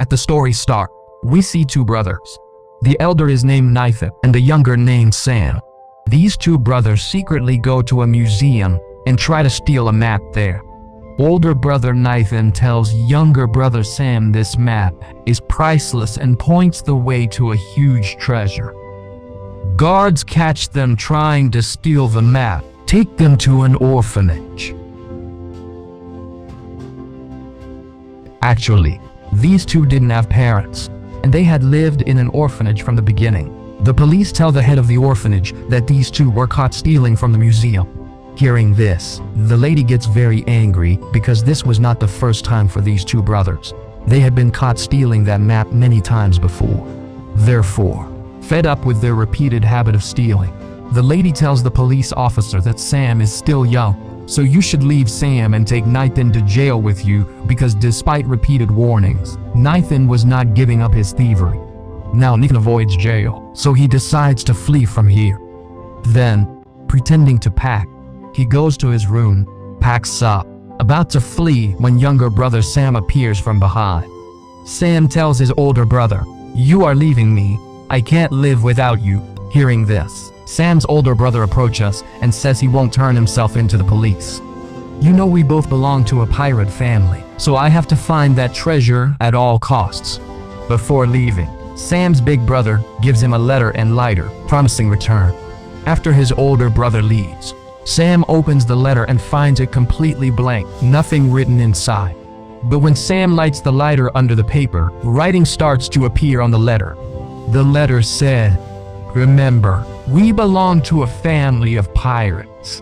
At the story start, we see two brothers. The elder is named Nathan and the younger named Sam. These two brothers secretly go to a museum and try to steal a map there. Older brother Nathan tells younger brother Sam this map is priceless and points the way to a huge treasure. Guards catch them trying to steal the map, take them to an orphanage. Actually, these two didn't have parents, and they had lived in an orphanage from the beginning. The police tell the head of the orphanage that these two were caught stealing from the museum. Hearing this, the lady gets very angry because this was not the first time for these two brothers. They had been caught stealing that map many times before. Therefore, fed up with their repeated habit of stealing, the lady tells the police officer that Sam is still young, so you should leave Sam and take Nathan to jail with you because despite repeated warnings, Nathan was not giving up his thievery. Now Nathan avoids jail, so he decides to flee from here. Then, pretending to pack, he goes to his room, packs up, about to flee when younger brother Sam appears from behind. Sam tells his older brother, "You are leaving me. I can't live without you." Hearing this, Sam's older brother approaches us and says he won't turn himself into the police. "You know we both belong to a pirate family, so I have to find that treasure at all costs." Before leaving, Sam's big brother gives him a letter and lighter, promising return. After his older brother leaves, Sam opens the letter and finds it completely blank, nothing written inside. But when Sam lights the lighter under the paper, writing starts to appear on the letter. The letter said, "Remember, we belong to a family of pirates."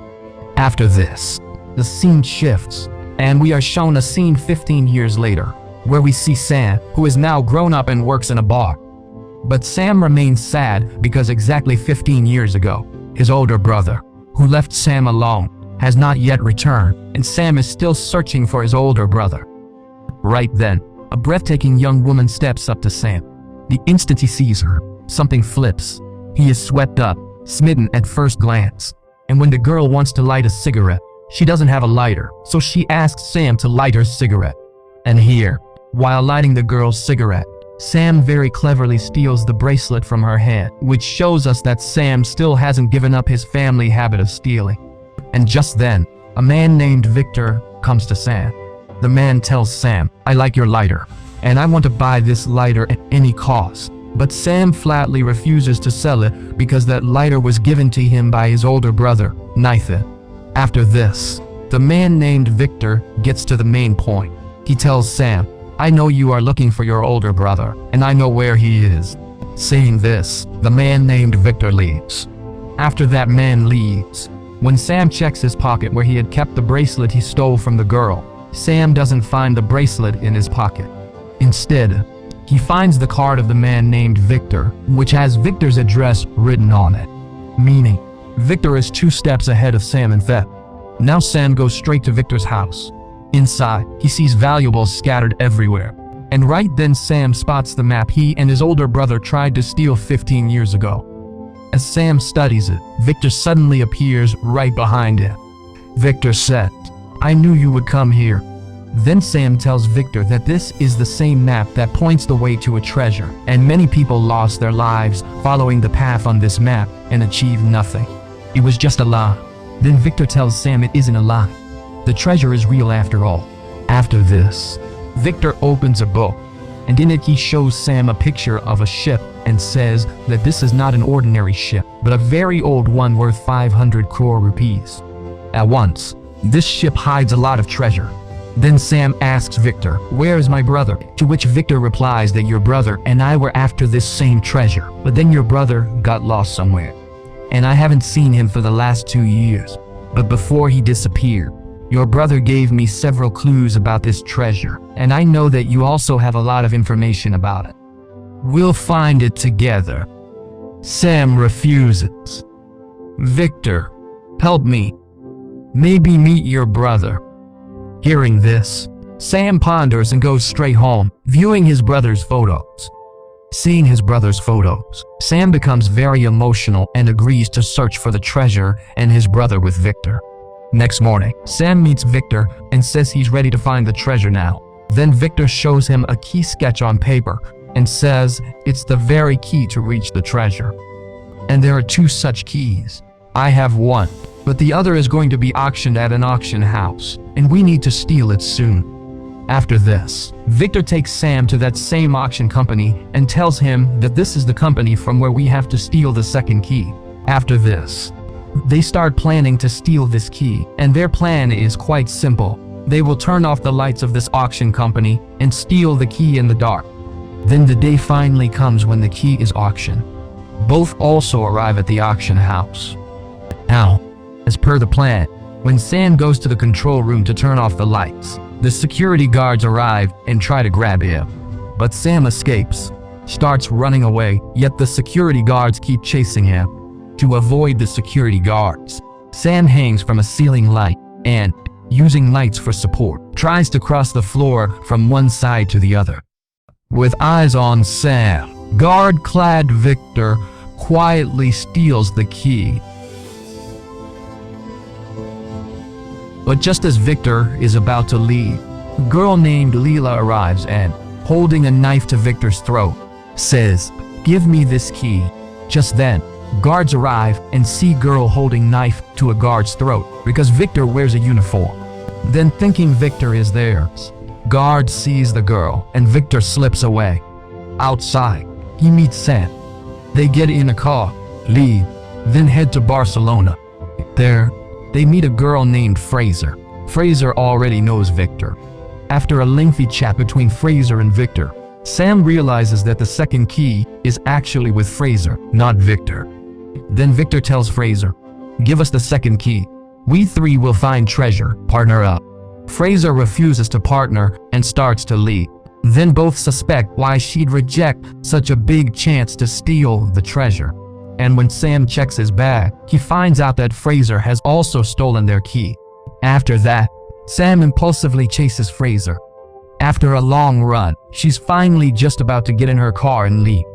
After this, the scene shifts, and we are shown a scene 15 years later, where we see Sam, who is now grown up and works in a bar. But Sam remains sad because exactly 15 years ago, his older brother, who left Sam alone, has not yet returned, and Sam is still searching for his older brother. Right then, a breathtaking young woman steps up to Sam. The instant he sees her, something flips. He is swept up, smitten at first glance. And when the girl wants to light a cigarette, she doesn't have a lighter, so she asks Sam to light her cigarette. And here, while lighting the girl's cigarette, Sam very cleverly steals the bracelet from her hand, which shows us that Sam still hasn't given up his family habit of stealing. And just then, a man named Victor comes to Sam. The man tells Sam, "I like your lighter, and I want to buy this lighter at any cost." But Sam flatly refuses to sell it because that lighter was given to him by his older brother, Nathan. After this, the man named Victor gets to the main point. He tells Sam, "I know you are looking for your older brother, and I know where he is." Saying this, the man named Victor leaves. After that man leaves, when Sam checks his pocket where he had kept the bracelet he stole from the girl, Sam doesn't find the bracelet in his pocket. Instead, he finds the card of the man named Victor, which has Victor's address written on it. Meaning, Victor is 2 steps ahead of Sam in theft. Now Sam goes straight to Victor's house. Inside, he sees valuables scattered everywhere. And right then Sam spots the map he and his older brother tried to steal 15 years ago. As Sam studies it, Victor suddenly appears right behind him. Victor said, "I knew you would come here." Then Sam tells Victor that this is the same map that points the way to a treasure, and many people lost their lives following the path on this map and achieved nothing. It was just a lie. Then Victor tells Sam it isn't a lie. The treasure is real after all. After this, Victor opens a book, and in it he shows Sam a picture of a ship and says that this is not an ordinary ship, but a very old one worth 500 crore rupees. At once, this ship hides a lot of treasure. Then Sam asks Victor, "Where is my brother?" To which Victor replies that your brother and I were after this same treasure, but then your brother got lost somewhere. And I haven't seen him for the last 2 years. But before he disappeared, your brother gave me several clues about this treasure, and I know that you also have a lot of information about it. We'll find it together. Sam refuses. Victor, help me. Maybe meet your brother. Hearing this, Sam ponders and goes straight home, viewing his brother's photos. Seeing his brother's photos, Sam becomes very emotional and agrees to search for the treasure and his brother with Victor. Next morning, Sam meets Victor and says he's ready to find the treasure now. Then Victor shows him a key sketch on paper and says it's the very key to reach the treasure. And there are two such keys. I have one, but the other is going to be auctioned at an auction house, and we need to steal it soon. After this, Victor takes Sam to that same auction company and tells him that this is the company from where we have to steal the second key. After this, they start planning to steal this key, and their plan is quite simple. They will turn off the lights of this auction company and steal the key in the dark. Then the day finally comes when the key is auctioned. Both also arrive at the auction house. Now, as per the plan, when Sam goes to the control room to turn off the lights, the security guards arrive and try to grab him. But Sam escapes, starts running away, yet the security guards keep chasing him. To avoid the security guards, Sam hangs from a ceiling light and, using lights for support, tries to cross the floor from one side to the other. With eyes on Sam, guard-clad Victor quietly steals the key. But just as Victor is about to leave, a girl named Leela arrives and, holding a knife to Victor's throat, says, "Give me this key." Just then, guards arrive and see girl holding knife to a guard's throat because Victor wears a uniform. Then thinking Victor is theirs, guard sees the girl and Victor slips away. Outside, he meets Sam. They get in a car, leave, then head to Barcelona. There, they meet a girl named Fraser. Fraser already knows Victor. After a lengthy chat between Fraser and Victor, Sam realizes that the second key is actually with Fraser, not Victor. Then Victor tells Fraser, "Give us the second key. We three will find treasure, partner up." Fraser refuses to partner and starts to leave. Then both suspect why she'd reject such a big chance to steal the treasure. And when Sam checks his bag, he finds out that Fraser has also stolen their key. After that, Sam impulsively chases Fraser. After a long run, she's finally just about to get in her car and leave.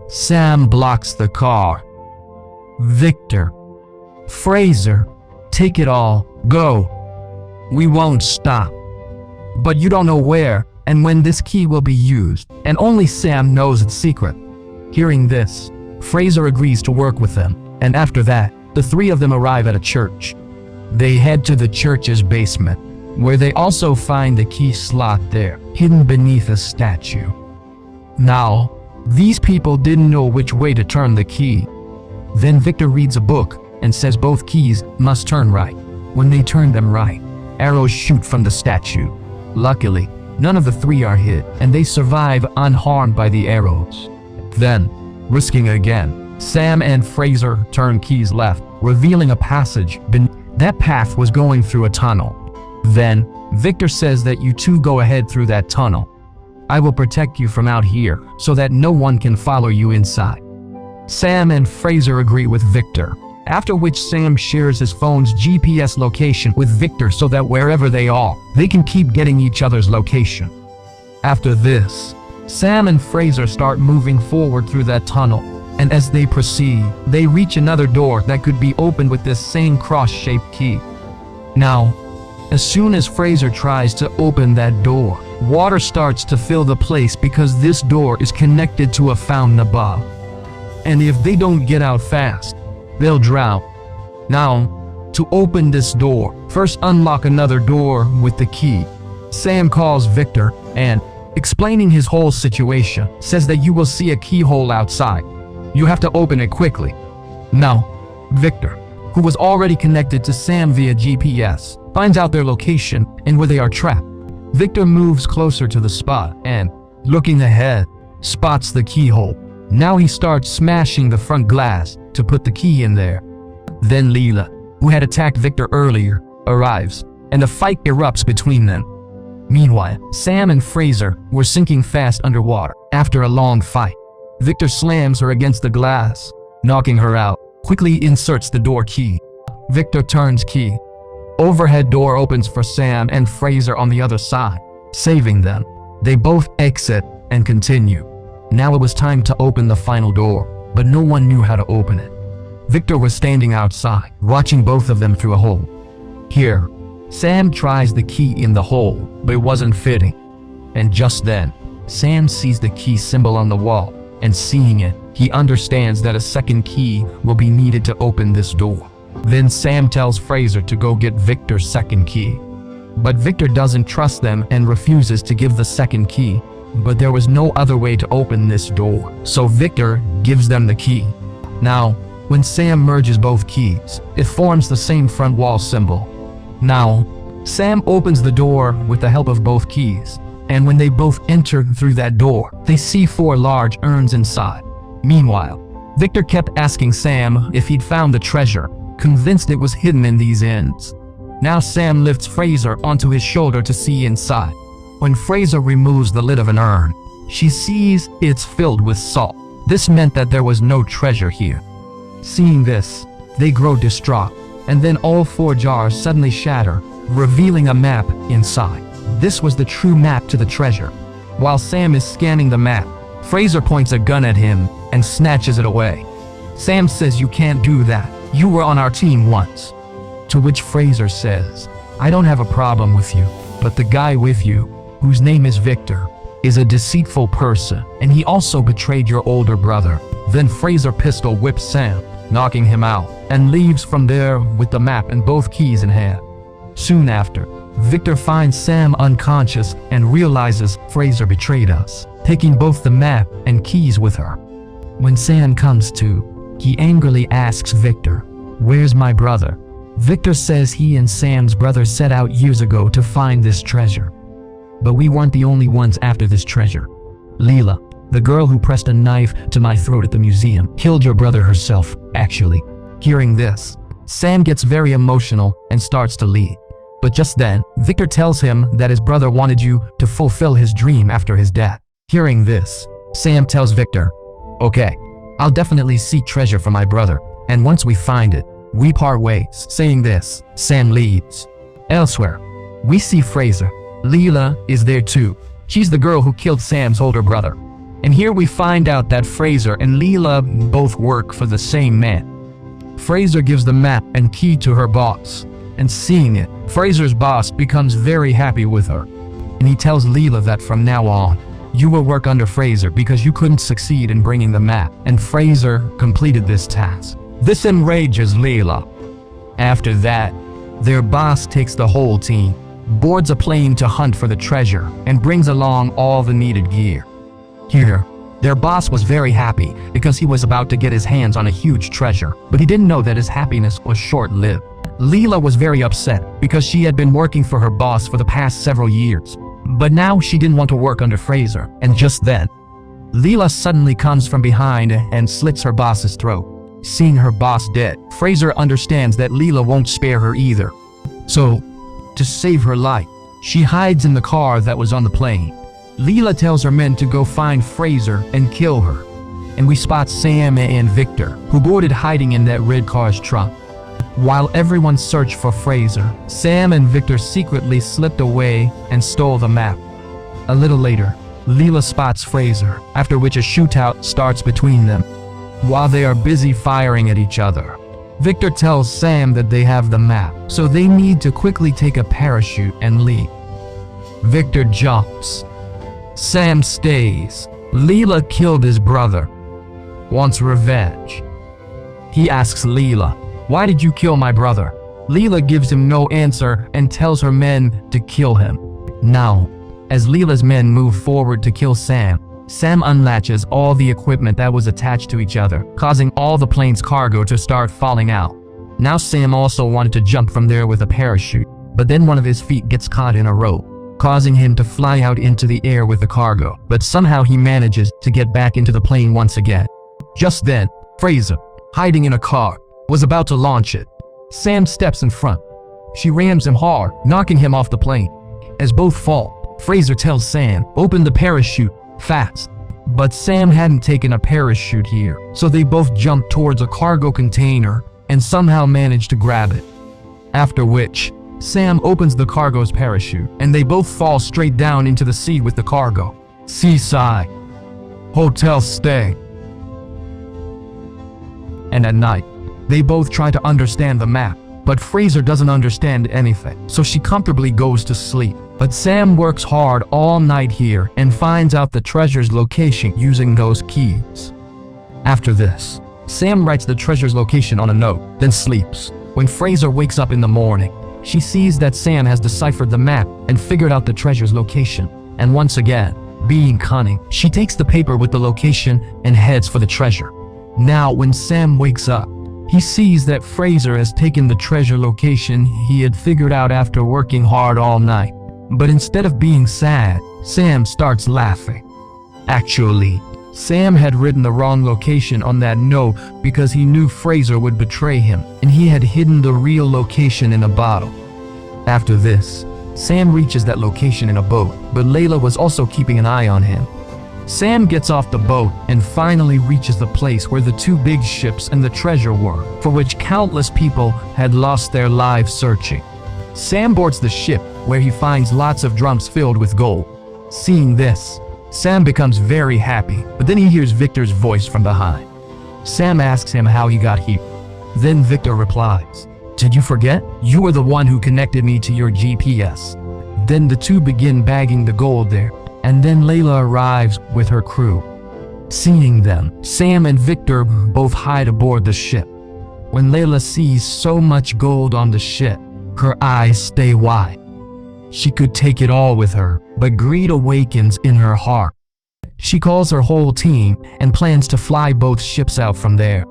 Sam blocks the car. "Victor, Fraser, take it all, go. We won't stop. But you don't know where and when this key will be used, and only Sam knows its secret." Hearing this, Fraser agrees to work with them, and after that, the three of them arrive at a church. They head to the church's basement, where they also find the key slot there, hidden beneath a statue. Now, these people didn't know which way to turn the key. Then Victor reads a book and says both keys must turn right. When they turn them right, arrows shoot from the statue. Luckily, none of the three are hit, and they survive unharmed by the arrows. Then, risking again, Sam and Fraser turn keys left, revealing a passage. That path was going through a tunnel. Then, Victor says that you two go ahead through that tunnel. I will protect you from out here so that no one can follow you inside. Sam and Fraser agree with Victor, after which Sam shares his phone's GPS location with Victor so that wherever they are, they can keep getting each other's location. After this, Sam and Fraser start moving forward through that tunnel, and as they proceed, they reach another door that could be opened with this same cross-shaped key. Now, as soon as Fraser tries to open that door, water starts to fill the place because this door is connected to a fountain above. And if they don't get out fast, they'll drown. Now, to open this door, first unlock another door with the key. Sam calls Victor and, explaining his whole situation, says that you will see a keyhole outside. You have to open it quickly. Now, Victor, who was already connected to Sam via GPS, finds out their location and where they are trapped. Victor moves closer to the spot and, looking ahead, spots the keyhole. Now he starts smashing the front glass to put the key in there. Then Leela, who had attacked Victor earlier, arrives, and a fight erupts between them. Meanwhile, Sam and Fraser were sinking fast underwater. After a long fight, Victor slams her against the glass, knocking her out, quickly inserts the door key. Victor turns key. Overhead door opens for Sam and Fraser on the other side, saving them. They both exit and continue. Now it was time to open the final door, but no one knew how to open it. Victor was standing outside, watching both of them through a hole. Here, Sam tries the key in the hole, but it wasn't fitting. And just then, Sam sees the key symbol on the wall, and seeing it, he understands that a second key will be needed to open this door. Then Sam tells Fraser to go get Victor's second key. But Victor doesn't trust them and refuses to give the second key. But there was no other way to open this door, so Victor gives them the key. Now, when Sam merges both keys, it forms the same front wall symbol. Now, Sam opens the door with the help of both keys, and when they both enter through that door, they see 4 large urns inside. Meanwhile, Victor kept asking Sam if he'd found the treasure, convinced it was hidden in these ends. Now Sam lifts Fraser onto his shoulder to see inside. When Fraser removes the lid of an urn, she sees it's filled with salt. This meant that there was no treasure here. Seeing this, they grow distraught, and then all 4 jars suddenly shatter, revealing a map inside. This was the true map to the treasure. While Sam is scanning the map, Fraser points a gun at him and snatches it away. Sam says, "You can't do that. You were on our team once." To which Fraser says, "I don't have a problem with you, but the guy with you, whose name is Victor, is a deceitful person, and he also betrayed your older brother." Then Fraser pistol whips Sam, knocking him out, and leaves from there with the map and both keys in hand. Soon after, Victor finds Sam unconscious and realizes Fraser betrayed us, taking both the map and keys with her. When Sam comes to, he angrily asks Victor, "Where's my brother?" Victor says he and Sam's brother set out years ago to find this treasure. But we weren't the only ones after this treasure. Leela, the girl who pressed a knife to my throat at the museum, killed your brother herself, actually. Hearing this, Sam gets very emotional and starts to leave. But just then, Victor tells him that his brother wanted you to fulfill his dream after his death. Hearing this, Sam tells Victor, "Okay, I'll definitely seek treasure for my brother, and once we find it, we part ways." Saying this, Sam leaves. Elsewhere, we see Fraser. Leela is there too. She's the girl who killed Sam's older brother. And here we find out that Fraser and Leela both work for the same man. Fraser gives the map and key to her boss, and seeing it, Fraser's boss becomes very happy with her. And he tells Leela that from now on, you will work under Fraser because you couldn't succeed in bringing the map, and Fraser completed this task. This enrages Leela. After that, their boss takes the whole team, boards a plane to hunt for the treasure, and brings along all the needed gear. Here, their boss was very happy because he was about to get his hands on a huge treasure, but he didn't know that his happiness was short-lived. Leela was very upset because she had been working for her boss for the past several years, but now she didn't want to work under Fraser. And just then, Leela suddenly comes from behind and slits her boss's throat. Seeing her boss dead, Fraser understands that Leela won't spare her either. So, to save her life, she hides in the car that was on the plane. Leela tells her men to go find Fraser and kill her. And we spot Sam and Victor, who boarded hiding in that red car's trunk. While everyone searched for Fraser, Sam and Victor secretly slipped away and stole the map. A little later, Leela spots Fraser, after which a shootout starts between them. While they are busy firing at each other, Victor tells Sam that they have the map, so they need to quickly take a parachute and leave. Victor jumps. Sam stays. Leela killed his brother. Wants revenge. He asks Leela, "Why did you kill my brother?" Leela gives him no answer and tells her men to kill him. Now, as Leela's men move forward to kill Sam, Sam unlatches all the equipment that was attached to each other, causing all the plane's cargo to start falling out. Now Sam also wanted to jump from there with a parachute, but then one of his feet gets caught in a rope, causing him to fly out into the air with the cargo, but somehow he manages to get back into the plane once again. Just then, Fraser, hiding in a car, was about to launch it. Sam steps in front. She rams him hard, knocking him off the plane. As both fall, Fraser tells Sam, "Open the parachute, fast." But Sam hadn't taken a parachute here, so they both jump towards a cargo container and somehow manage to grab it. After which, Sam opens the cargo's parachute, and they both fall straight down into the sea with the cargo. Seaside. Hotel stay. And at night, they both try to understand the map, but Fraser doesn't understand anything, so she comfortably goes to sleep. But Sam works hard all night here and finds out the treasure's location using those keys. After this, Sam writes the treasure's location on a note, then sleeps. When Fraser wakes up in the morning, she sees that Sam has deciphered the map and figured out the treasure's location. And once again, being cunning, she takes the paper with the location and heads for the treasure. Now, when Sam wakes up, he sees that Fraser has taken the treasure location he had figured out after working hard all night. But instead of being sad, Sam starts laughing. Actually, Sam had written the wrong location on that note because he knew Fraser would betray him, and he had hidden the real location in a bottle. After this, Sam reaches that location in a boat, but Layla was also keeping an eye on him. Sam gets off the boat and finally reaches the place where the two big ships and the treasure were, for which countless people had lost their lives searching. Sam boards the ship, where he finds lots of drums filled with gold. Seeing this, Sam becomes very happy, but then he hears Victor's voice from behind. Sam asks him how he got here. Then Victor replies, "Did you forget? You were the one who connected me to your GPS." Then the two begin bagging the gold there, and then Layla arrives with her crew. Seeing them, Sam and Victor both hide aboard the ship. When Layla sees so much gold on the ship, her eyes stay wide. She could take it all with her, but greed awakens in her heart. She calls her whole team and plans to fly both ships out from there.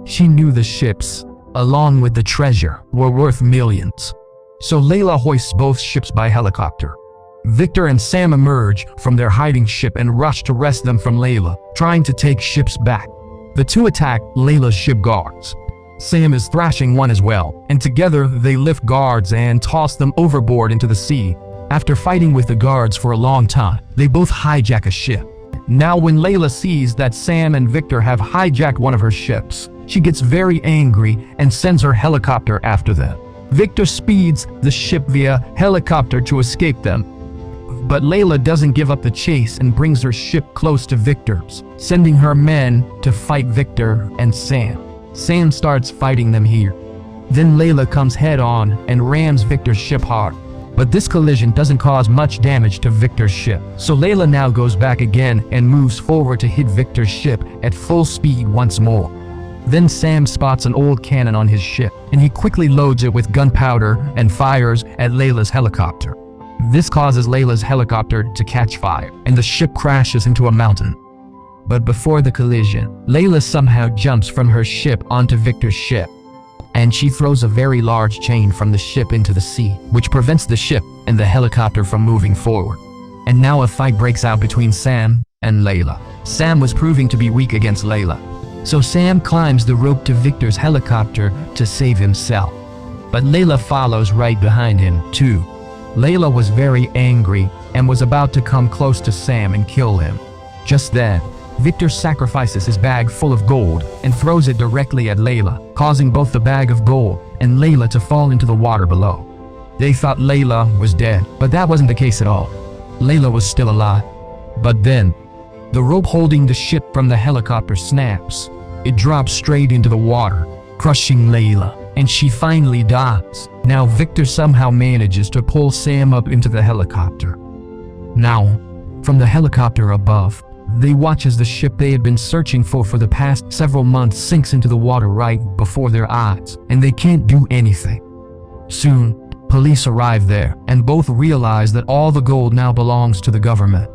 She knew the ships, along with the treasure, were worth millions. So Layla hoists both ships by helicopter. Victor and Sam emerge from their hiding ship and rush to rescue them from Layla, trying to take ships back. The two attack Layla's ship guards. Sam is thrashing one as well, and together they lift guards and toss them overboard into the sea. After fighting with the guards for a long time, they both hijack a ship. Now when Layla sees that Sam and Victor have hijacked one of her ships, she gets very angry and sends her helicopter after them. Victor speeds the ship via helicopter to escape them. But Layla doesn't give up the chase and brings her ship close to Victor's, sending her men to fight Victor and Sam. Sam starts fighting them here. Then Layla comes head on and rams Victor's ship hard. But this collision doesn't cause much damage to Victor's ship. So Layla now goes back again and moves forward to hit Victor's ship at full speed once more. Then Sam spots an old cannon on his ship, and he quickly loads it with gunpowder and fires at Layla's helicopter. This causes Layla's helicopter to catch fire, and the ship crashes into a mountain. But before the collision, Layla somehow jumps from her ship onto Victor's ship, and she throws a very large chain from the ship into the sea, which prevents the ship and the helicopter from moving forward. And now a fight breaks out between Sam and Layla. Sam was proving to be weak against Layla, so Sam climbs the rope to Victor's helicopter to save himself. But Layla follows right behind him, too. Layla was very angry and was about to come close to Sam and kill him. Just then, Victor sacrifices his bag full of gold and throws it directly at Layla, causing both the bag of gold and Layla to fall into the water below. They thought Layla was dead, but that wasn't the case at all. Layla was still alive. But then, the rope holding the ship from the helicopter snaps. It drops straight into the water, crushing Layla, and she finally dies. Now Victor somehow manages to pull Sam up into the helicopter. Now, from the helicopter above, they watch as the ship they had been searching for the past several months sinks into the water right before their eyes, and they can't do anything. Soon, police arrive there, and both realize that all the gold now belongs to the government.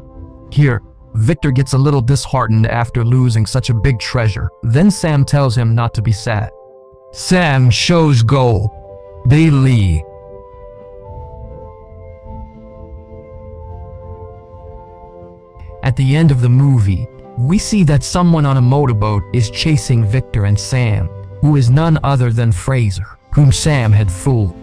Here, Victor gets a little disheartened after losing such a big treasure. Then Sam tells him not to be sad. Sam shows gold. They leave. At the end of the movie, we see that someone on a motorboat is chasing Victor and Sam, who is none other than Fraser, whom Sam had fooled.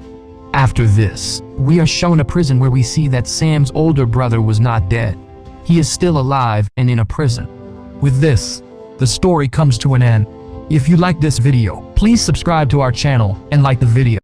After this, we are shown a prison where we see that Sam's older brother was not dead. He is still alive and in a prison. With this, the story comes to an end. If you like this video, please subscribe to our channel and like the video.